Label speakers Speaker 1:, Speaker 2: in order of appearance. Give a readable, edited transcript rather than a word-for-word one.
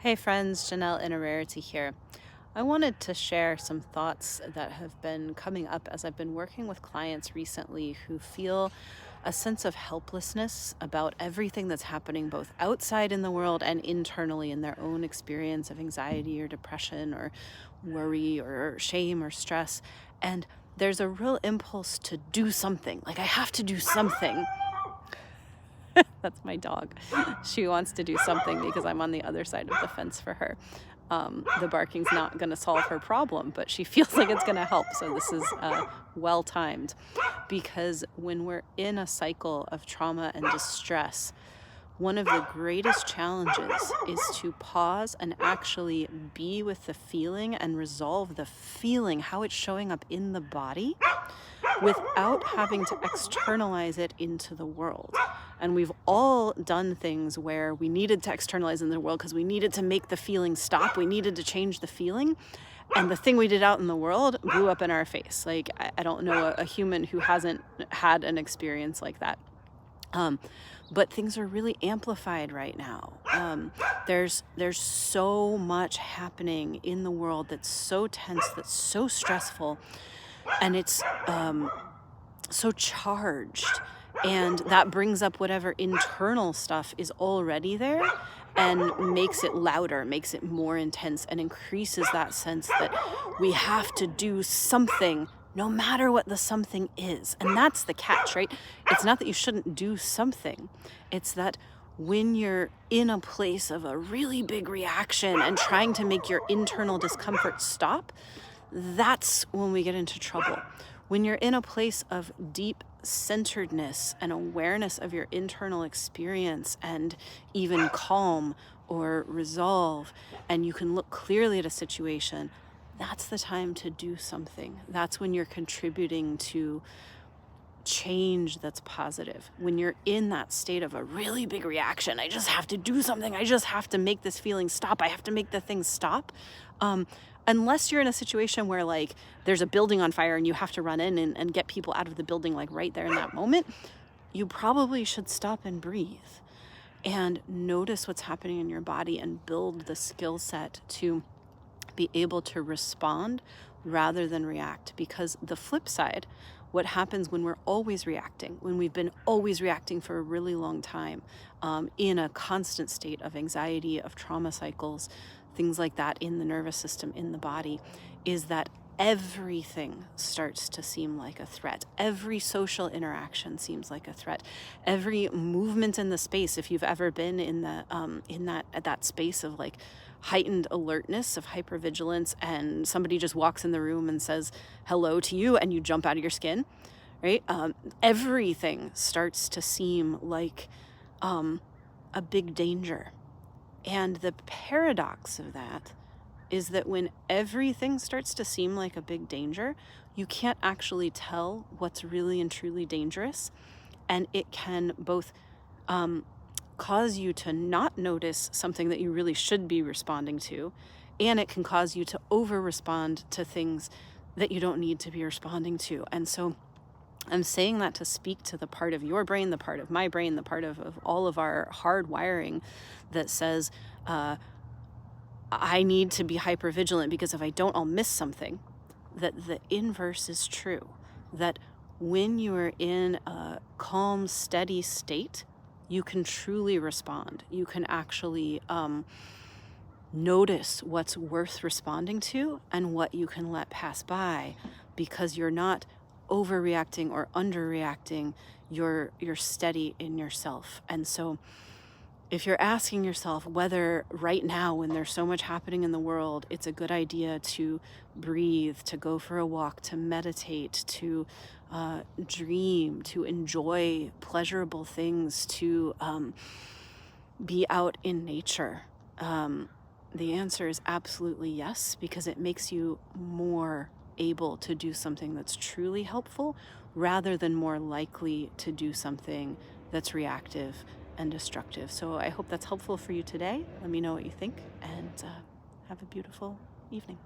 Speaker 1: Hey friends, Janelle Inararity here. I wanted to share some thoughts that have been coming up as I've been working with clients recently who feel a sense of helplessness about everything that's happening both outside in the world and internally in their own experience of anxiety or depression or worry or shame or stress. And there's a real impulse to do something. Like, I have to do something. That's my dog. She wants to do something because I'm on the other side of the fence for her. The barking's not going to solve her problem, but she feels like it's going to help. So this is well timed, because when we're in a cycle of trauma and distress, one of the greatest challenges is to pause and actually be with the feeling and resolve the feeling, how it's showing up in the body, without having to externalize it into the world. And we've all done things where we needed to externalize in the world because we needed to make the feeling stop. We needed to change the feeling. And the thing we did out in the world blew up in our face. Like, I don't know a human who hasn't had an experience like that. But things are really amplified right now. There's so much happening in the world that's so tense, that's so stressful, and it's so charged. And that brings up whatever internal stuff is already there and makes it louder, makes it more intense, and increases that sense that we have to do something no matter what the something is. And that's the catch, right? It's not that you shouldn't do something. It's that when you're in a place of a really big reaction and trying to make your internal discomfort stop, that's when we get into trouble. When you're in a place of deep centeredness and awareness of your internal experience and even calm or resolve, and you can look clearly at a situation, that's the time to do something. That's when you're contributing to change that's positive. When you're in that state of a really big reaction, I just have to do something, I just have to make this feeling stop, I have to make the thing stop. Unless you're in a situation where, like, there's a building on fire and you have to run in and get people out of the building, like, right there in that moment, you probably should stop and breathe and notice what's happening in your body and build the skill set to be able to respond rather than react. Because the flip side, what happens when we're always reacting, when we've been always reacting for a really long time, in a constant state of anxiety, of trauma cycles, things like that in the nervous system, in the body, is that everything starts to seem like a threat. Every social interaction seems like a threat. Every movement in the space, if you've ever been in that space of, like, heightened alertness, of hypervigilance, and somebody just walks in the room and says hello to you and you jump out of your skin, right? Everything starts to seem like a big danger. And the paradox of that is that when everything starts to seem like a big danger, you can't actually tell what's really and truly dangerous. And it can both cause you to not notice something that you really should be responding to, and it can cause you to over-respond to things that you don't need to be responding to. And so I'm saying that to speak to the part of your brain, the part of my brain, the part of all of our hard wiring that says, I need to be hyper vigilant because if I don't, I'll miss something. That the inverse is true. That when you are in a calm, steady state, you can truly respond. You can actually notice what's worth responding to and what you can let pass by, because you're not overreacting or underreacting. You're steady in yourself. And so if you're asking yourself whether right now, when there's so much happening in the world, it's a good idea to breathe, to go for a walk, to meditate, to dream, to enjoy pleasurable things, to be out in nature, the answer is absolutely yes, because it makes you more able to do something that's truly helpful rather than more likely to do something that's reactive and destructive. So I hope that's helpful for you today. Let me know what you think, and have a beautiful evening.